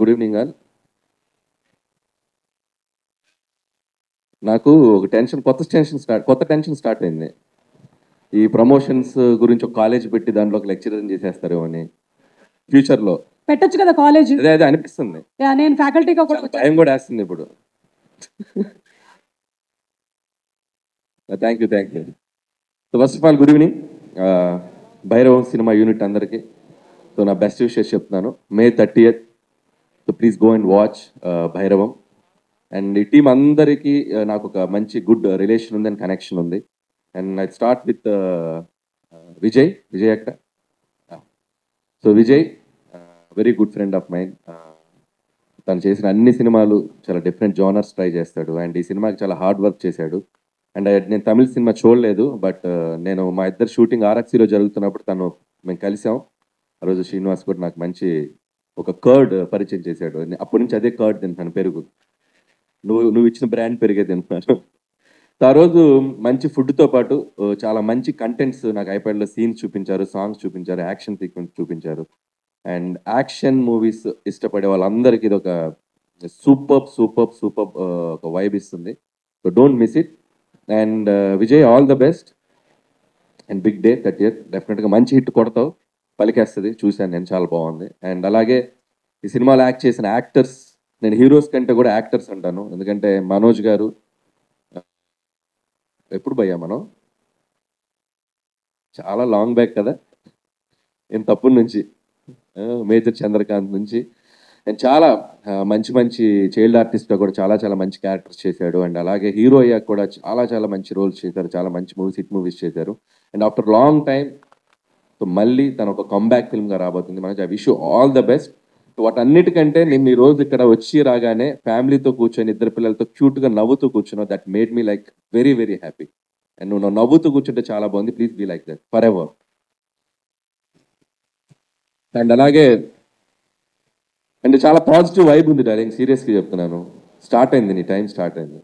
Good evening all. నాకు ఒక కొత్త టెన్షన్ స్టార్ట్ అయింది. ఈ ప్రమోషన్స్ గురించి ఒక కాలేజ్ పెట్టి దాంట్లో ఒక లెక్చరర్ చేసేస్తారు అని ఫ్యూచర్లో పెట్టొచ్చు కదా కాలేజ్. అదే అనిపిస్తుంది. నేను ఫ్యాకల్టీగా టైం కూడా వేస్తుంది ఇప్పుడు. Thank you. So first of all good evening Bhairavam సినిమా యూనిట్ అందరికీ. సో నా బెస్ట్ విషెస్ చెప్తున్నాను. May 30th. So please go and watch Bhairavam. And ఈ టీం అందరికీ నాకు ఒక మంచి గుడ్ రిలేషన్ ఉంది అండ్ కనెక్షన్ ఉంది. And I start with Vijay అక్కడ. So Vijay very good friend of mind. తను చేసిన అన్ని సినిమాలు చాలా డిఫరెంట్ జోనర్స్ ట్రై చేస్తాడు. అండ్ ఈ సినిమాకి చాలా హార్డ్ వర్క్ చేశాడు. అండ్ నేను తమిళ సినిమా చూడలేదు, బట్ నేను మా ఇద్దరు షూటింగ్ ఆర్ఎక్సీలో జరుగుతున్నప్పుడు మేము కలిసాం. ఆ రోజు శ్రీనివాస్ కూడా నాకు మంచి ఒక కర్డ్ పరిచయం చేశాడు. అప్పటి నుంచి అదే కర్డ్ తింటాను, పెరుగు. నువ్వు ఇచ్చిన బ్రాండ్ పెరిగే తింటున్నాను. ఆ రోజు మంచి ఫుడ్తో పాటు చాలా మంచి కంటెంట్స్ నాకు ఐప్యాడ్లో సీన్స్ చూపించారు, సాంగ్స్ చూపించారు, యాక్షన్ సీక్వెన్స్ చూపించారు. అండ్ యాక్షన్ మూవీస్ ఇష్టపడే వాళ్ళందరికీ ఇది ఒక సూపర్ ఒక వైబ్ ఇస్తుంది. So don't miss it. And Vijay, all the best. And big day 30th. డెఫినెట్గా మంచి హిట్ కొడతావు, పలికేస్తుంది. చూశాను నేను, చాలా బాగుంది. అండ్ అలాగే ఈ సినిమాలో యాక్ట్ చేసిన యాక్టర్స్, నేను హీరోస్ కంటే కూడా యాక్టర్స్ అంటాను. ఎందుకంటే మనోజ్ గారు ఎప్పుడు భయ్యా మనం చాలా లాంగ్ బ్యాక్ కదా, నేను తప్పటి నుంచి మేజర్ చంద్రకాంత్ నుంచి అండ్ చాలా మంచి చైల్డ్ ఆర్టిస్ట్గా కూడా చాలా మంచి క్యారెక్టర్స్ చేశాడు. అండ్ అలాగే హీరో అయ్యాక కూడా చాలా మంచి రోల్స్ చేశారు, చాలా మంచి హిట్ మూవీస్ చేశారు. And after long time so మళ్ళీ తను ఒక కంబ్యాక్ ఫిల్మ్గా రాబోతుంది. మనకి I wish you all the best. వాటన్నిటికంటే నేను ఈ రోజు ఇక్కడ వచ్చి రాగానే ఫ్యామిలీతో కూర్చొని ఇద్దరు పిల్లలతో క్యూట్గా నవ్వుతూ కూర్చున్నావు. That made me like very happy. And నువ్వు నవ్వుతూ కూర్చుంటే చాలా బాగుంది. Please be like that forever. And అలాగే అండ్ చాలా పాజిటివ్ వైబ్ ఉంది డార్లింగ్, సీరియస్గా చెప్తున్నాను. స్టార్ట్ అయింది, నీ టైం స్టార్ట్ అయింది.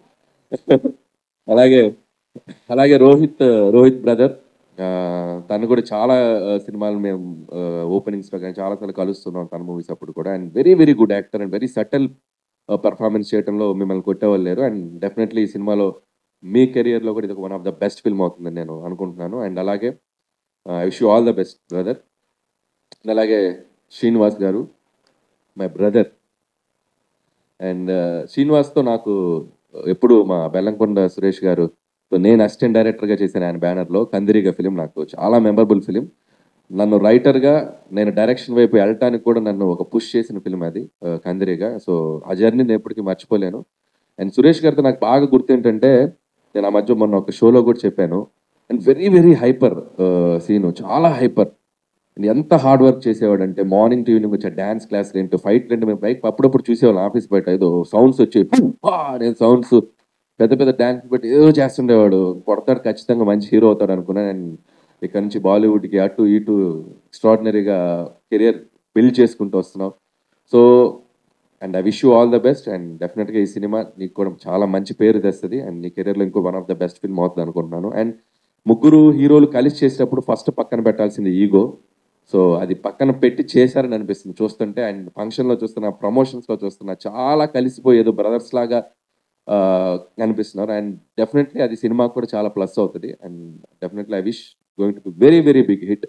అలాగే రోహిత్ బ్రదర్, తను కూడా చాలా సినిమాలు మేము ఓపెనింగ్స్లో కానీ చాలాసార్లు కలుస్తున్నాం తన మూవీస్ అప్పుడు కూడా. And very good actor and very subtle performance చేయడంలో మిమ్మల్ని కొట్టేవాళ్ళు లేరు. అండ్ డెఫినెట్లీ ఈ సినిమాలో మీ కెరియర్లో కూడా ఇది one of the best film అవుతుందని నేను అనుకుంటున్నాను. అండ్ అలాగే I wish you all the best brother. And అలాగే శ్రీనివాస్ గారు, మై బ్రదర్. అండ్ శ్రీనివాస్తో నాకు ఎప్పుడు మా బెల్లంకొండ సురేష్ గారు, నేను అసిస్టెంట్ డైరెక్టర్గా చేసిన ఆయన బ్యానర్లో కందిరిగా ఫిలిం నాకు చాలా మెమరబుల్ ఫిలిం. నన్ను రైటర్గా నేను డైరెక్షన్ వైపు వెళ్ళటానికి కూడా నన్ను ఒక పుష్ చేసిన ఫిలిం అది కందిరిగా. సో ఆ జర్నీ నేను ఎప్పటికీ మర్చిపోలేను. అండ్ సురేష్ గారితో నాకు బాగా గుర్తు ఏంటంటే, నేను ఆ మధ్య మొన్న ఒక షోలో కూడా చెప్పాను. అండ్ వెరీ హైపర్ సీను, చాలా హైపర్. ఎంత హార్డ్ వర్క్ చేసేవాడు అంటే మార్నింగ్ టు ఈవినింగ్ వచ్చే డ్యాన్స్ క్లాస్ ఏంటో ఫైట్ రెండు మేము బైక్ అప్పుడప్పుడు చూసేవాళ్ళం ఆఫీస్ బయట. ఏదో సౌండ్స్ వచ్చేవి, నేను సౌండ్స్ పెద్ద డ్యాన్స్ బట్టి ఏదో చేస్తుండేవాడు. కొడతాడు, ఖచ్చితంగా మంచి హీరో అవుతాడు అనుకున్నాను. అండ్ ఇక్కడ నుంచి బాలీవుడ్కి అటు ఇటు ఎక్స్ట్రాడినరీగా కెరియర్ బిల్డ్ చేసుకుంటూ వస్తున్నావు. So and I wish you all the best. And డెఫినెట్గా ఈ సినిమా నీకు కూడా చాలా మంచి పేరు తెస్తుంది అండ్ నీ కెరియర్లో ఇంకో one of the best film అవుతుంది అనుకుంటున్నాను. అండ్ ముగ్గురు హీరోలు కలిసి చేసేటప్పుడు ఫస్ట్ పక్కన పెట్టాల్సింది ఈగో. సో అది పక్కన పెట్టి చేశారని అనిపిస్తుంది చూస్తుంటే. అండ్ ఫంక్షన్లో చూస్తున్నా, ప్రమోషన్స్లో చూస్తున్నా, చాలా కలిసిపోయేదో బ్రదర్స్ లాగా అనిపిస్తున్నారు. అండ్ డెఫినెట్లీ అది సినిమాకు కూడా చాలా ప్లస్ అవుతుంది. And definitely I wish going to be very big hit.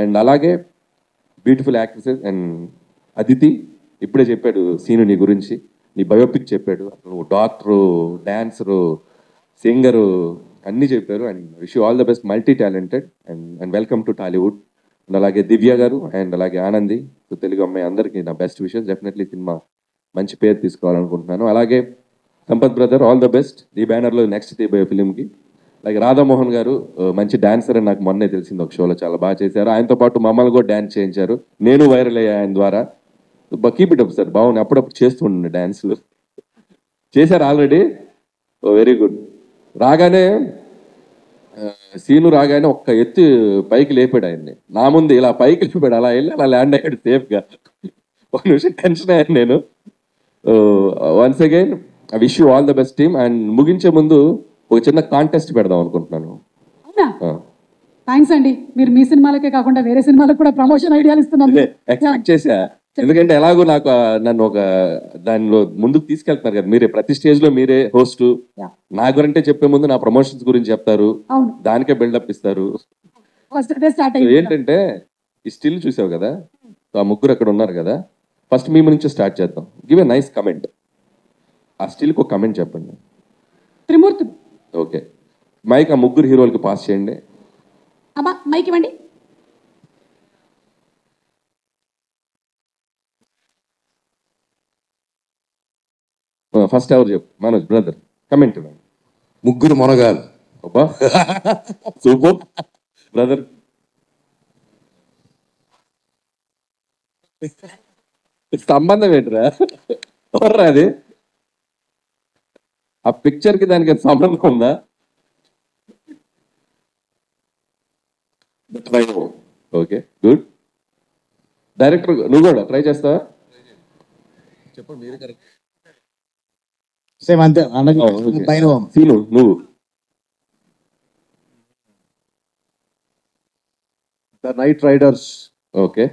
And అలాగే బ్యూటిఫుల్ యాక్ట్రెసెస్. అండ్ అదితి ఇప్పుడే చెప్పాడు సీను నీ గురించి, నీ బయోపిక్ చెప్పాడు. నువ్వు డాక్టరు, డాన్సరు, సింగరు అన్నీ చెప్పారు. And wish you all the best, multi talented and welcome to Tollywood. And అలాగే దివ్య గారు అండ్ అలాగే ఆనంది, తెలుగు అమ్మాయి, అందరికీ నా బెస్ట్ విషెస్. డెఫినెట్లీ సినిమా మంచి పేరు తీసుకోవాలనుకుంటున్నాను. అలాగే Sampath brother, all the best ఈ బ్యానర్లో నెక్స్ట్ తీయబోయే ఫిలింకి. అలాగే రాధామోహన్ గారు మంచి డాన్సర్ అని నాకు మొన్నే తెలిసింది, ఒక షోలో చాలా బాగా చేశారు. ఆయనతో పాటు మమ్మల్ని కూడా డ్యాన్స్ చేయించారు, నేను వైరల్ అయ్యా ఆయన ద్వారా. కీప్ ఇట్ అప్ సార్, బాగుంది. అప్పుడప్పుడు చేస్తూ ఉండండి డ్యాన్స్లు. చేశారు ఆల్రెడీ, వెరీ గుడ్. రాగానే సీను రాగానే ఒక్క ఎత్తి పైకి లేపాడు ఆయన్ని, నా ముందు ఇలా పైకి లేపాడు. అలా వెళ్ళి అలా ల్యాండ్ అయ్యాడు సేఫ్గా. ఒక నిమిషం టెన్షన్ అయ్యాను నేను. Once again I wish you all the best team. And ముగించే ముందు ఒక చిన్న కాంటెస్ట్ పెడదాం అనుకుంటున్నాను. థ్యాంక్స్ అండి, మీరు మీ సినిమాలకే కాకుండా వేరే సినిమాలకు కూడా ప్రమోషన్ ఐడియాలు ఇస్తున్నారు. ఎక్స్పెక్ట్ చేశా, ఎందుకంటే ఎలాగో నాకు నన్ను ఒక దానిలో ముందుకు తీసుకెళ్తున్నారు కదా మీరే, ప్రతి స్టేజ్ లో మీరే హోస్ట్. Yeah. నా గురంటే చెప్పే ముందు నా ప్రమోషన్స్ గురించి చెప్తారు, అవును, దానికే బిల్డప్ ఇస్తారు. ఫస్ట్ డే స్టార్ట్ So అయింది. ఏంటంటే ఈ స్టిల్ చూసావు కదా, సో ఆ ముగ్గురు అక్కడ ఉన్నారు కదా, ఫస్ట్ మీ నుంచి స్టార్ట్ చేద్దాం. Give a nice comment. ఆ స్టిల్కి ఒక కమెంట్ చెప్పండి. త్రిమూర్తులు. ఓకే, మైక్ ఆ ముగ్గురు హీరోలకి పాస్ చేయండి. అబ్బా మైక్ ఇవ్వండి. ఫస్ట్ ఎవరు చెప్పు? Manoj brother comment. ముగ్గురు మొనగాలు. అబ్బా సూపర్ బ్రదర్. సంబంధం ఏంటిరా? ఎవర్రా అది? ఆ పిక్చర్ కి దానికి సంబంధం ఉందా? Okay good. డైరెక్టర్ నువ్వు కూడా ట్రై చేస్తావా? చెప్పండి మీరు. కరెక్ట్. సేమ్ అంతే పైన సీను నువ్వు. The night riders. ఓకే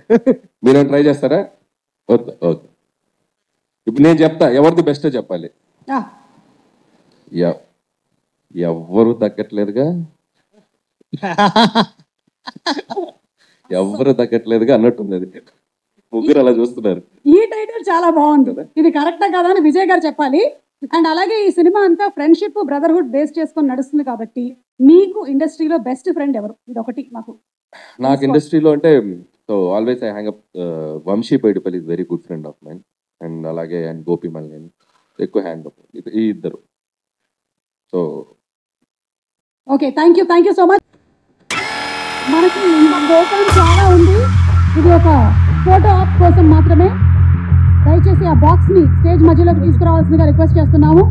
మీరు ట్రై చేస్తారా? ఓకే ఇప్పుడు నేను చెప్తా, ఎవరిది బెస్టో చెప్పాలి. ఎవ్వరు తగ్గట్లేదుగా, ఎవ్వరు తగ్గట్లేదుగా అన్నట్టుంది అది. ముగ్గురు అలా చూస్తున్నారు. ఈ టైటిల్ చాలా బాగుంది. ఇది కరెక్టా కదా అని విజయ్ గారు చెప్పాలి. అండ్ అలాగే ఈ సినిమా అంతా ఫ్రెండ్షిప్ బ్రదర్హుడ్ బేస్ చేసుకొని నడుస్తుంది కాబట్టి మీకు ఇండస్ట్రీలో బెస్ట్ ఫ్రెండ్ ఎవరు? ఇది ఒకటి మాకు. నాకు ఇండస్ట్రీలో అంటే so always I hang up Vamshi Paidipally is very good friend of mine. And అలాగే అండ్ గోపి మల్లేని ఎక్కువ హ్యాంగ్ అప్ ఈ ఇద్దరు. So okay, thank you so much. మనకి ఇంకా ప్రోగ్రామ్ చాలా ఉంది. ఇది ఒక ఫోటో ఆప్ కోసం మాత్రమే. దయచేసి ఆ బాక్స్ ని స్టేజ్ మధ్యలోకి తీసుకురావాల్సిందిగా రిక్వెస్ట్ చేస్తున్నాము.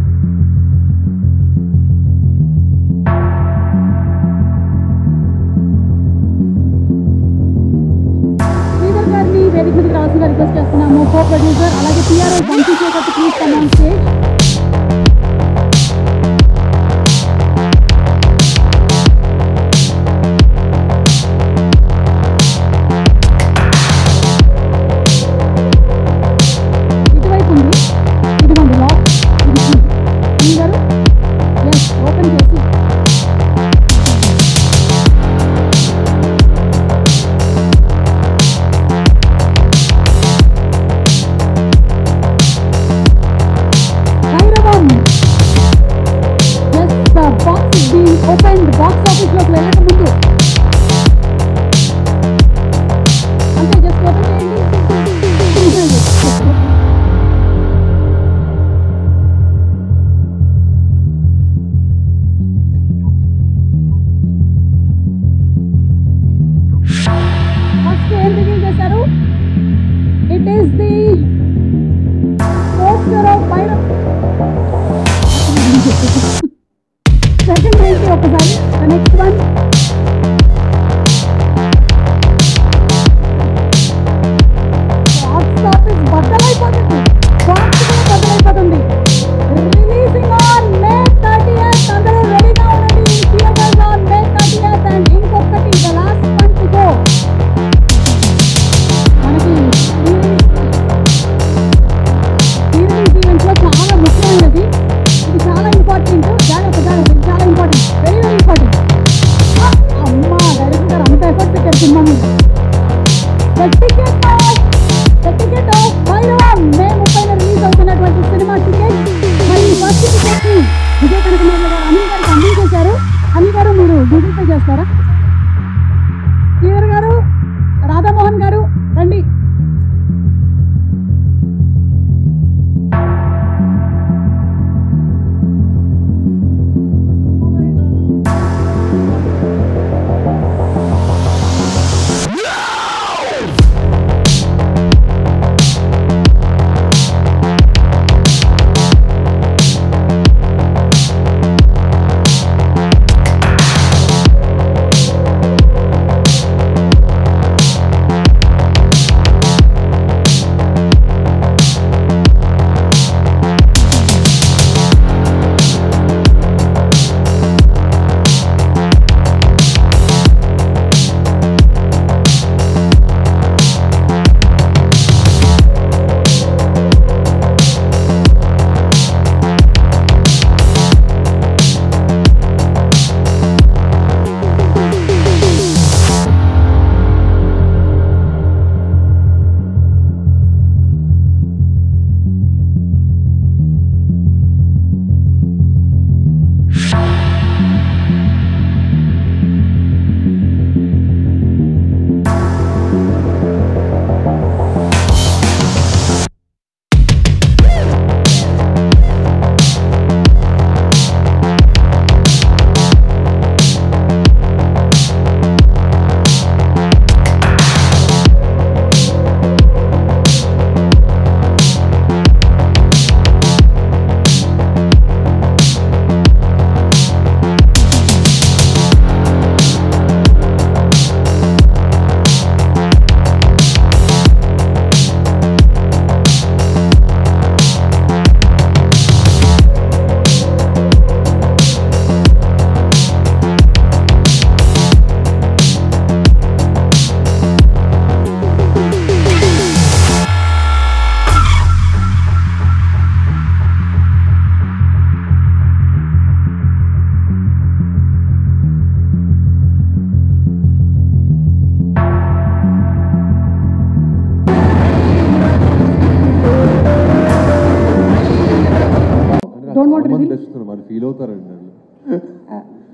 శ్రీధర్ గారిని వేదిక మీదకి రావాల్సిందిగా రిక్వెస్ట్ చేస్తున్నాము. కో ప్రొడ్యూసర్ అలాగే టీఆర్ఎస్ బంకీ చేకట్ please come on stage. won't reveal. మరి ఫీల్ అవుతారండి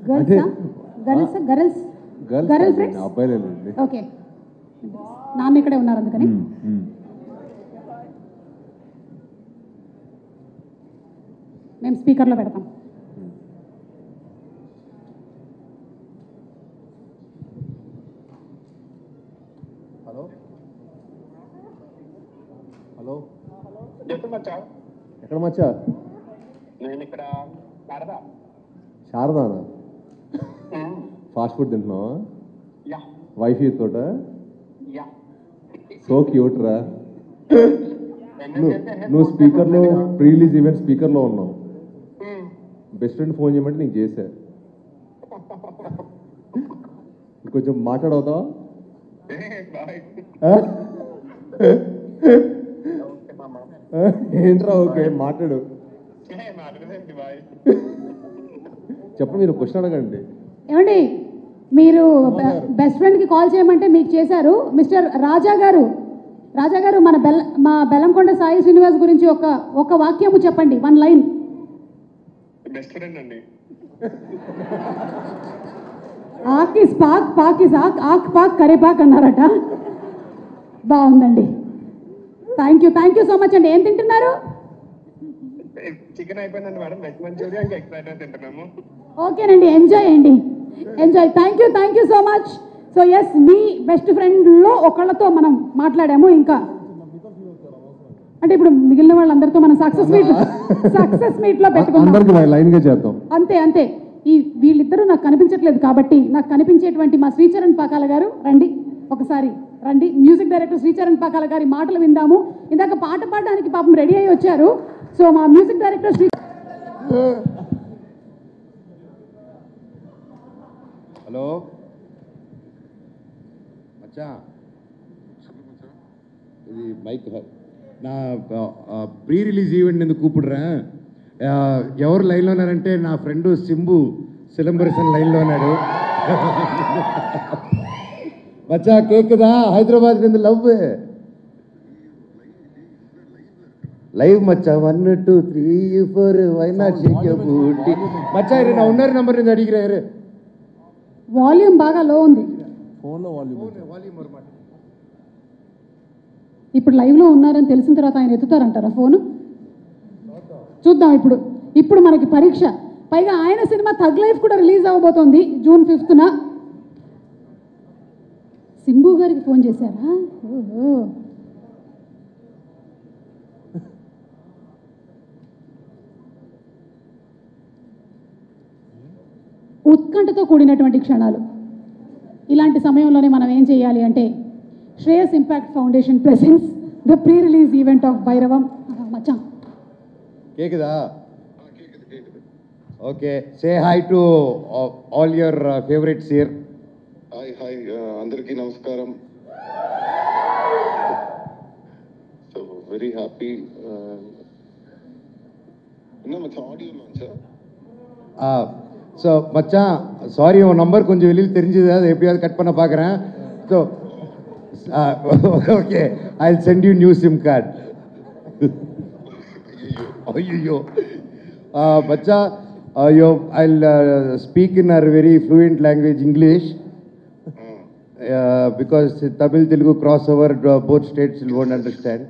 Girls, girls, girl friends. అబ్బాయిలేనండి. ఓకే, నాన్న ఇక్కడే ఉన్నారు అందుకని. మేము స్పీకర్లో పెడతాం. హలో హలో, ఎక్కడ మచ్చా? నేను ఇక్కడ శారదానా? ఫాస్ట్ ఫుడ్ తింటున్నావా? యా వైఫీ తోట? యా సో క్యూట్ రా. నువ్వు స్పీకర్లో ప్రీ రిలీజ్ ఈవెంట్ స్పీకర్లో ఉన్నావు. బెస్ట్ ఫ్రెండ్ ఫోన్ చేయమంటే నీకు చేశా. కొంచెం మాట్లాడవుతావా? ఏంట్రా? ఓకే మాట్లాడు. చెప్పండి, మీరు క్వశ్చన్ అడగండి. ఏమండి, మీరు బెస్ట్ ఫ్రెండ్కి కాల్ చేయమంటే మీకు చేశారు. మిస్టర్ రాజా గారు, రాజా గారు, మా బెల్లంకొండ సాయి శ్రీనివాస్ గురించి ఒక వాక్యము చెప్పండి, 1 లైన్. బెస్ట్ ఫ్రెండ్ అండి. ఆక్ ఇస్ పాక్, పాక్ ఇస్ ఆక్, ఆక్ పాక్ కరేపాక్ అన్నారట. బాగుందండి. థ్యాంక్ యూ సో మచ్ అండి. ఏం తింటున్నారు? చికెన్ అయిపోయిందండి మేడం. వెజ్ మంచూరియా ఇంకా ఎగ్ ఫ్రైడ్ రైస్ తింటున్నాము. ఓకేనండి, ఎంజాయ్ అండి, enjoy. Thank you so much. So yes, మీ బెస్ట్ ఫ్రెండ్లో ఒకళ్ళతో మనం మాట్లాడాము. ఇంకా అంటే ఇప్పుడు మిగిలిన వాళ్ళందరితో మనం సక్సెస్ మీట్లో పెట్టుకుందాం. లైన్ గా చేద్దాం. అంతే. వీళ్ళిద్దరూ నాకు కనిపించట్లేదు కాబట్టి నాకు కనిపించేటువంటి మా శ్రీచరణ్ పాకాల గారు రండి, ఒకసారి రండి. మ్యూజిక్ డైరెక్టర్ శ్రీచరణ్ పాకాల గారి మాటలు విందాము. ఇందాక పాట పాడడానికి పాపం రెడీ అయ్యి వచ్చారు. సో మా మ్యూజిక్ డైరెక్టర్ ஹலோ மச்சான், இது மைக். நான் ப்ரீ ரிలీజ్ ఈవెంట్ ఎందుకు కూப்பிடுறேன். ఎవరు లైన్లో ఉన్నారంటే నా ఫ్రెండ్ సింబు సిలంబరసన్ లైన్లో ఉన్నాడు. మచ్చా కేక్కుదా? హైదరాబాద్ నుండి లైవ్ మచ్చా 1 2 3 4 వైనాట్ బూటి మచ్చా. నా ఉన్నర్ నంబర్ నుంచి అడిగిరారు. వాల్యూమ్ బాగా లో ఉంది ఫోన్లో. ఇప్పుడు లైవ్ లో ఉన్నారని తెలిసిన తర్వాత ఆయన ఎత్తుతారంటారా ఫోను? చూద్దాం. ఇప్పుడు మనకి పరీక్ష. పైగా ఆయన సినిమా థగ్ లైఫ్ కూడా రిలీజ్ అవ్వబోతోంది June 5th. సింబు గారికి ఫోన్ చేశారా? ఓహో, ఉత్కంఠతో కూడినటువంటి క్షణాలు. ఇలాంటి సమయంలోనే మనం ఏం చేయాలి అంటే Shreyas impact foundation presents the pre release event of Bhairavam. మచ్చా கேக்குதா? Okay, say hi to all your favourites here. Hi అందరికీ నమస్కారం. So very happy. ஆடியோ லான்ச்சா? ஸோ மச்சான், சாரி, உன் நம்பர் கொஞ்சம் வெளியில் தெரிஞ்சது, அதை எப்படியாவது கட் பண்ண பார்க்குறேன். So okay, I will send you new sim card. ஐயோ மச்சா, I'll speak in a very fluent language, English, because Tamil Telugu crossover, both states won't understand.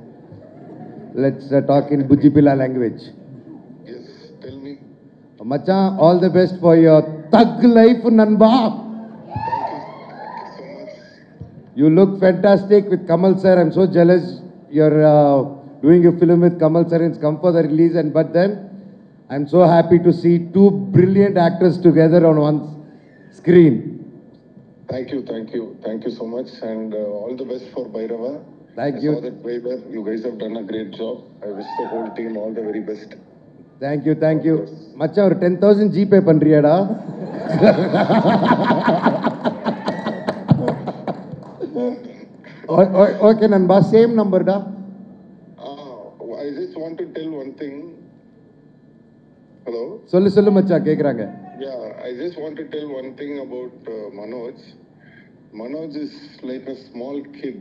Let's talk in Bujipila language. Yes, tell me. Macha, all the best for your thug life, Nanba. So much. You look fantastic with Kamal sir. I'm so jealous. You're doing a film with Kamal sir. It's come for the release, but then I'm so happy to see 2 brilliant actors together on one screen. Thank you so much, and all the best for Bhairava. Thank you. I saw that trailer. You guys have done a great job. I wish the whole team all the very best. Thank you. Macha, or 10,000 GPay பண்றியாடா? Okay, Nanba, same number da. I just want to tell one thing. Hello? சொல்லு மச்சா, கேக்குறாங்க. Yeah, I just want to tell one thing about Manoj. Manoj is like a small kid.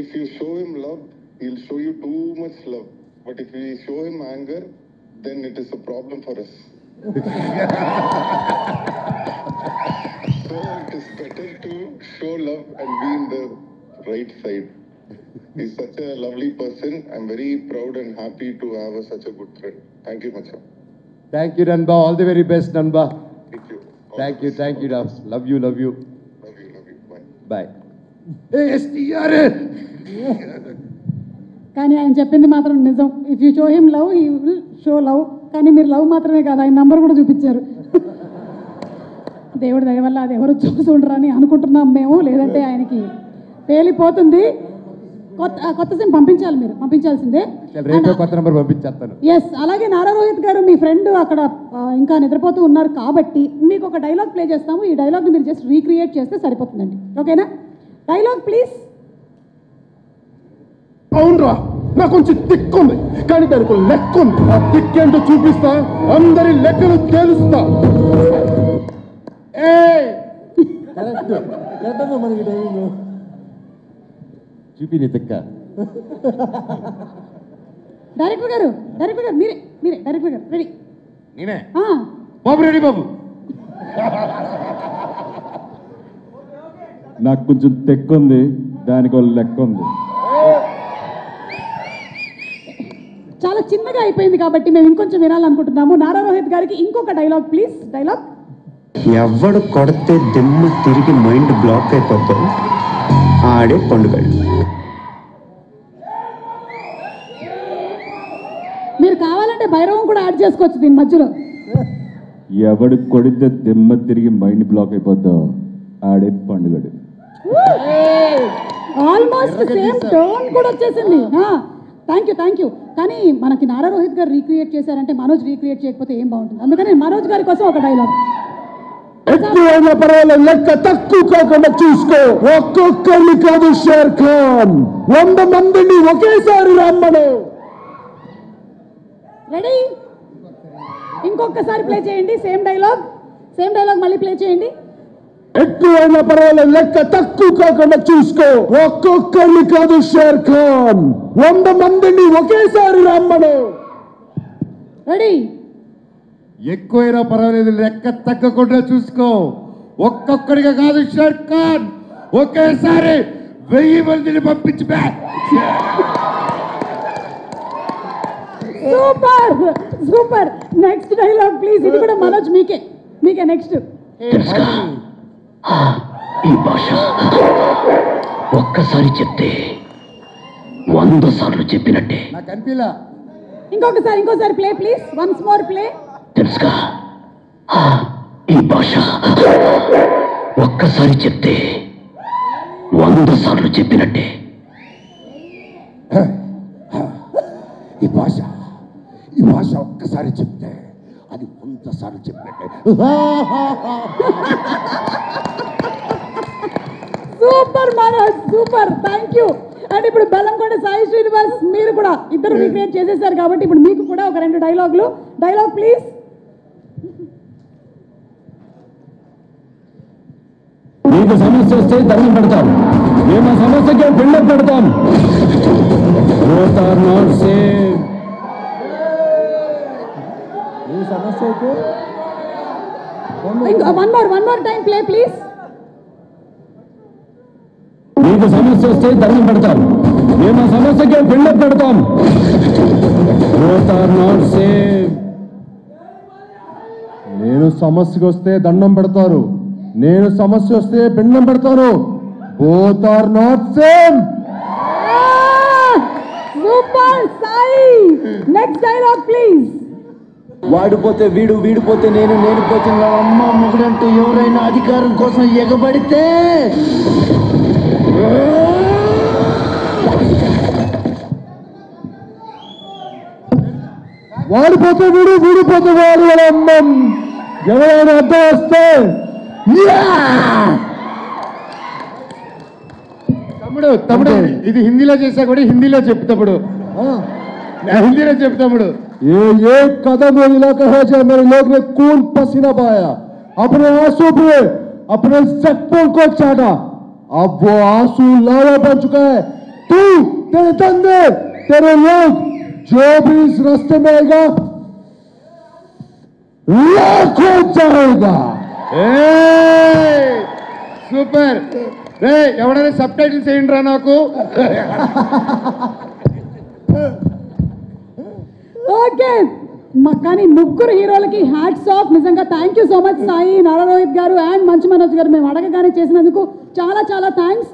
If you show him love, he'll show you too much love. But if you show him anger, then it is a problem for us. So it is better to show love and be in the right side. He's such a lovely person. I'm very proud and happy to have such a good friend. Thank you much, sir. Thank you, Nanba. All the very best, Nanba. Thank you. Thank you, Dad. Love you. Love you. Bye. Bye. Hey, STR! కానీ ఆయన చెప్పింది మాత్రం నిజం. If you show him love, he will show love. కానీ మీరు love మాత్రమే కాదు, ఆయన నంబర్ కూడా చూపించారు. దేవుడి దయ వల్ల అది ఎవరు చూసుండరని అనుకుంటున్నాం మేము, లేదంటే ఆయనకి పేలిపోతుంది. కొత్త సిమ్ పంపించాలి, మీరు పంపించాల్సిందే. రేపు కొత్త నంబర్ పంపించేస్తాను. ఎస్. అలాగే నారా రోహిత్ గారు, మీ ఫ్రెండ్ అక్కడ ఇంకా నిద్రపోతూ ఉన్నారు కాబట్టి మీకు ఒక డైలాగ్ ప్లే చేస్తాము. ఈ డైలాగ్ని మీరు జస్ట్ రీక్రియేట్ చేస్తే సరిపోతుందండి. ఓకేనా? Dialogue please. అవునరా, నాకు కొంచెం దిక్కు ఉంది, కానీ దానికి లెక్క ఉంది. ఆ దిక్కేంటో చూపిస్తా, అందరి లెక్కలు తేలుస్తా. చూపి నీ తిక్క. డైరెక్టర్ గారు మీరే డైరెక్టర్ గారు రెడీ. నేనే బాబు, రెడీ బాబు. నాకు కొంచెం తెక్కుంది, దానికి లెక్క ఉంది. చాలా చిన్నగా అయిపోయింది కాబట్టి మేము ఇంకొంచెం వినాలనుకుంటున్నాము. నారా రోహిత్ గారికి ఇంకొక డైలాగ్ ప్లీజ్. డైలాగ్. ఎవడు కొడితే దిమ్మ తిరిగి మైండ్ బ్లాక్ అయిపోతాడు ఆడే పండుగ. మీరు కావాలంటే భైరవం కూడా యాడ్ చేసుకోవచ్చు దీని మధ్యలో. ఎవడు కొడితే దిమ్మ తిరిగి మైండ్ బ్లాక్ అయిపోతావు ఆడే పండుగడు. ఆల్మోస్ట్ సేమ్ టోన్ కూడా వచ్చేసింది. Thank you. కానీ మనకి నారా రోహిత్ గారు రీక్రియేట్ చేశారంటే మనోజ్ రీక్రియేట్ చేయకపోతే ఏం బాగుంటుంది. అందుకని మనోజ్ గారి కోసం ఒక డైలాగ్. ఎక్కువైనా పర్వాలేదు, లెక్క తక్కువ కాకుండా చూసుకో. ఒక్కొక్కరిని కాదు షేర్ ఖాన్, 100 మందిని ఒకేసారి రమ్మను. రెడీ? ఇంకొకసారి ప్లే చేయండి. సేమ్ డైలాగ్ మళ్ళీ ప్లే చేయండి. ఎక్కువైనా పర్వాలేదు, లెక్క తక్కువ కాకుండా చూసుకో. ఒక్కొక్కరిని కాదు షేర్ ఖాన్, 100 మందిని ఒకేసారి రమ్మను. రెడీ? ఎక్కువైనా పర్వాలేదు, లెక్క తగ్గకుండా చూసుకో. ఒక్కొక్కడిగా కాదు షేర్ ఖాన్, ఒకేసారి 1000 మందిని పంపించి. సూపర్. Next dialogue please. ఇది కూడా మనోజ్ మీకే నెక్స్ట్. ఈ భాష ఒక్కసారి చెప్తే 100 సార్లు చెప్పినట్టే. నాకు అనిపిలా. ఇంకోసారి play please. Once more play. తెలుసుగా, ఈ భాష ఒక్కసారి చెప్తే 100 సార్లు చెప్పినట్టే. ఈ భాష ఒక్కసారి చెప్తే అది 100 సార్లు చెప్పినట్టే. Super Manoj, super. Thank you. And ఇప్పుడు బెల్లంకొండ సాయి శ్రీనివాస్, మీరు కూడా ఇద్దరు రీక్రియేట్ చేసేసారు కాబట్టి ఇప్పుడు మీకు కూడా ఒక 2 డైలాగులు. Dialogue please. నీకు సమస్య వస్తే దండం పెడతాం, మేము ఆ సమస్యకి బిల్డప్ పెడతాం. One more time play please. నీకు సమస్య వస్తే దండం పెడతాం, మేము ఆ సమస్యకి బిల్డప్ పెడతాం. నేను సమస్యకు వస్తే దండం పెడతారు, నేను సమస్య వస్తే పిండం పెడతాను. Both are not same. Super Sai. Next dialogue please. వాడిపోతే వీడు, వీడిపోతే నేను, నేను పోతే నా అమ్మ మొగుడంటూ ఎవరైనా అధికారం కోసం ఎగబడితే వాడిపోతే వీడు, వీడిపోతే వాడు వాళ్ళ అమ్మం. ఎవరైనా అర్థం వస్తే తమ్ముడు ఇది హిందీలో చేసా కూడా హిందీలో చెప్తాడు. హిందీలో చెప్తాడు. ये कदम वो इलाका है जहाँ मेरे लोग ने खून पसीना बहाया, अपने आंसू पे अपने जख्मों को चाटा. अब वो आंसू लावा बन चुका है. तेरे धंधे, तेरे लोग जो भी इस रास्ते में आएगा लाखों जाएगा. సూపర్ రే ఎవడైనా సబ్ టైటిల్స్ వేయండి రా నాకు. ఓకే కానీ ముగ్గురు హీరోలకి హ్యాట్స్ ఆఫ్. నిజంగా thank you so much Sai, Nara Rohit గారు అండ్ మంచు మనోజ్ గారు. మేము అడగగానే చేసినందుకు చాలా చాలా థ్యాంక్స్.